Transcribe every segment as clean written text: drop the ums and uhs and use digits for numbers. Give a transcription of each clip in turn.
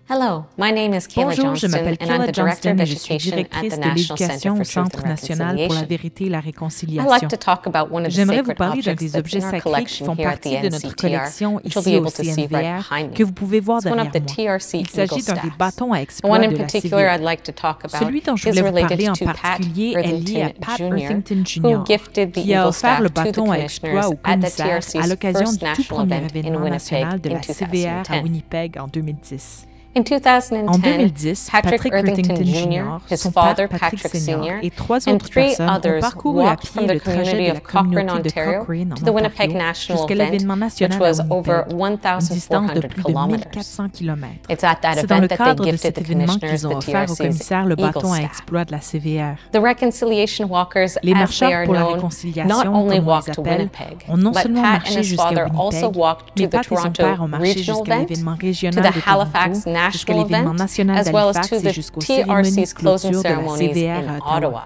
Hello, my name is Kayla Bonjour, je Johnston, m'appelle and I'm Kayla the Director Johnston of et je suis Education at directrice the de National Center l'éducation for au Truth Centre and national pour la Reconciliation. vérité et la I'd like réconciliation. to talk about one of the J'aimerais vous sacred parler d'un objects des that's objets in our sacrés qui collection font here at the partie de notre NCTR, collection which you'll be ici au able to see right CNVR, behind que me. vous pouvez voir It's one derrière of the moi. TRC Il s'agit Eagle d'un des staffs. bâtons à The one exploit in de la particular I'd CVR. like to talk about Celui dont je is voulais vous parler related en to Pat particulier est lié à Earthington Pat Jr., Earthington who Jr., gifted the qui a Eagle offert le staff to the bâton à exploit commissioners au at the commissaire à TRC's l'occasion first du tout national premier event in événement Winnipeg national de in la CVR à 2010. Winnipeg en 2010. In 2010, En 2010, Patrick Patrick Earthington Earthington Jr., Jr., his son father père Patrick Patrick Sr. Sr., et trois and autres three personnes ont others parcouru à walked pied from the le trajet community de of la Cochrane, communauté de Ontario, Cochrane to the en Winnipeg Ontario National jusqu'à Event, l'événement which national à was over Winnipeg, une distance de 1,400 plus de kilometers. 1400 km. It's at that C'est dans le event that they cadre de gifted cet the événement commissioners qu'ils ont the offert au TRC's commissaire le Eagle bâton à staff. exploit de la CVR. The reconciliation walkers, Les as they marcheurs are pour la known, not réconciliation, only comme on walked les to appelle, Winnipeg, ont non but seulement Pat and marché his jusqu'à father also Winnipeg, walked to mais the Pat et son Toronto père ont marché Regional jusqu'à Event, l'événement to régional the de Halifax Toronto, jusqu'à National l'événement Event, national as well as d'Halifax to et the jusqu'aux cérémonies de TRC's closing clôture de la ceremonies CVR in à Ottawa. Ottawa.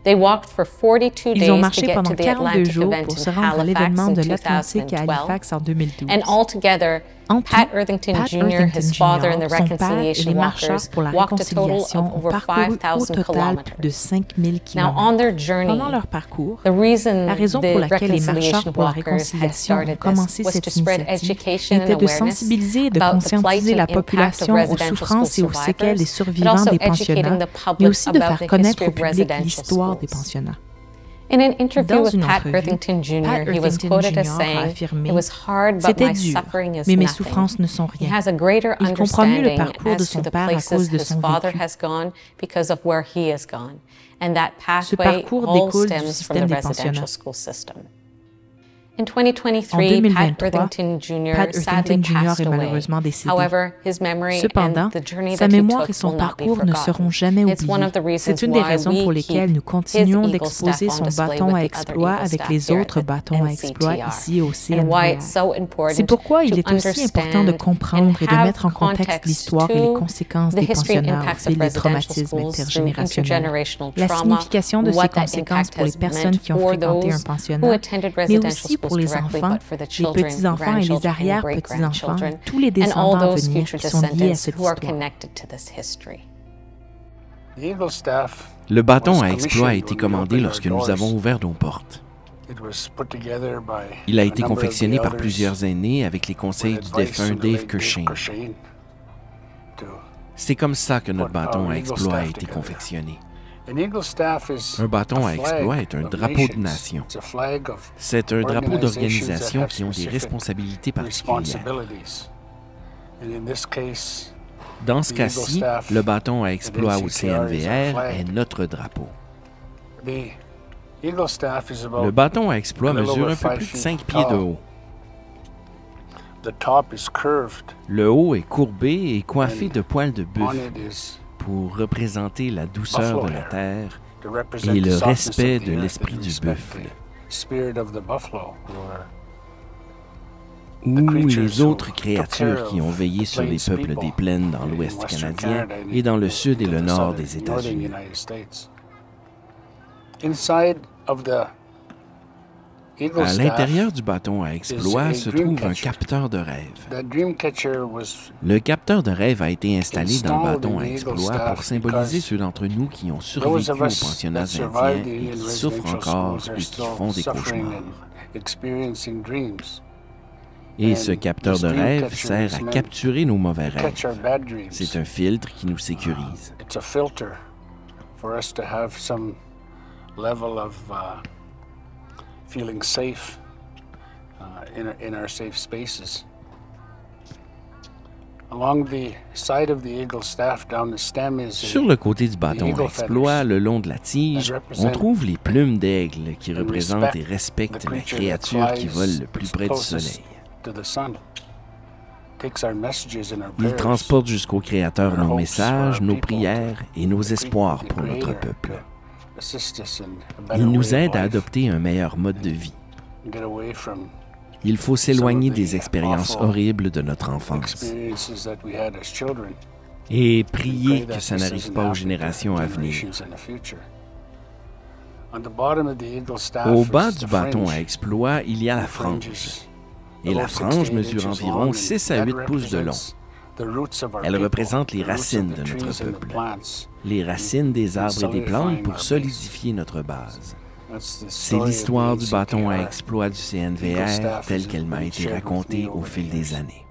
They walked for 42 Ils ont days to marché get pendant to the 42 Atlantic jours event pour se in rendre à Halifax l'événement in de l'Atlantique à 2012. Halifax en 2012. And altogether, En tout, Pat Earthington Pat Jr., Earthington his father, and the Jr., son père et reconciliation les marcheurs walkers pour la walked a total réconciliation of ont over parcouru au 5,000 total plus de kilometers. 5000 Now, on their kilomètres. journey, Pendant leur parcours, the reason la raison pour the laquelle les marcheurs reconciliation pour la walkers had réconciliation ont started commencé this was cette to spread initiative education and était de awareness sensibiliser et de about the plight conscientiser and la impact of population aux residential school souffrances et aux séquelles des survivors, but survivants also des educating pensionnats, the public mais aussi de about faire the connaître history au of public residential l'histoire des schools. pensionnats. In an interview Dans with une Pat entrevue, Earthington Jr., Pat he was Earthington quoted as Jr. a saying, affirmé "It was hard, but C'était my dur, suffering is mais mes nothing." souffrances ne sont He rien. has a greater Il comprend mieux le understanding parcours de as to son the père à places cause de his son father vécu. has gone because of where he has gone. And that Ce pathway parcours all découle du stems from système the des residential pensionnats. school system. In En 2023, Pat 2023, Earthington Jr. Pat sadly Earthington Jr. passed est away. malheureusement décédé. However, his memory Cependant, and the journey sa that he mémoire took et son will not be parcours ne forgotten. seront jamais It's one of the oubliés. reasons C'est une des why raisons we pour keep lesquelles nous his continuons Eagle d'exposer staff on son display bâton with à the exploit other Eagle avec staff les here autres at the bâtons à exploit NCTR. ici au And why it's CNVR. so important C'est pourquoi il to est aussi important de understand comprendre et de and mettre en have contexte context l'histoire et les to conséquences the des history and pensionnats au impacts fil of des residential traumatismes schools through intergénérationnels, intergenerational la trauma, signification de ces what that conséquences impact pour les has personnes meant qui ont for fréquenté un those who pensionnat, attended mais residential aussi pour schools les directly, enfants, but for the les children, petits-enfants et les grandchildren, and arrière-petits-enfants, great-grandchildren, tous les and all descendants à those venir future qui sont liés à descendants cette who are histoire. connected to this history. Le bâton à exploit a été commandé lorsque nous avons ouvert nos portes. Il a été confectionné par plusieurs aînés avec les conseils du défunt Dave Cushing. C'est comme ça que notre bâton à exploit a été confectionné. Un bâton à exploit est un drapeau de nation. C'est un drapeau d'organisation qui ont des responsabilités particulières. Dans ce cas-ci, le bâton à exploit au CNVR est notre drapeau. Le bâton à exploit mesure un peu plus de 5 pieds de haut. Le haut est courbé et coiffé de poils de buffle pour représenter la douceur de la terre et le respect de l'esprit du buffle, ou les autres créatures qui ont veillé sur les peuples des plaines dans l'Ouest canadien et dans le sud et le nord des États-Unis. À l'intérieur du bâton à exploit se trouve un capteur de rêve. Le capteur de rêve a été installé dans le bâton à exploit pour symboliser ceux d'entre nous qui ont survécu aux pensionnats indiens et qui souffrent encore et qui font des cauchemars. Et ce capteur de rêve sert à capturer nos mauvais rêves. C'est un filtre qui nous sécurise. Feeling safe in our safe spaces. Along the side of the eagle staff, down the stem is Sur le côté du bâton à exploit, le long de la tige, on trouve les plumes d'aigle qui représentent et respectent la créature qui vole le plus près du soleil. Ils transportent jusqu'au Créateur nos messages, nos prières et nos espoirs pour notre peuple. Il nous aide à adopter un meilleur mode de vie. Il faut s'éloigner des expériences horribles de notre enfance et prier que ça n'arrive pas aux générations à venir. Au bas du bâton à exploit, il y a la frange. Et la frange mesure environ 6 à 8 pouces de long. Elle représente les racines de notre peuple, les racines des arbres et des plantes pour solidifier notre base. C'est l'histoire du bâton à exploit du CNVR telle qu'elle m'a été racontée au fil des années.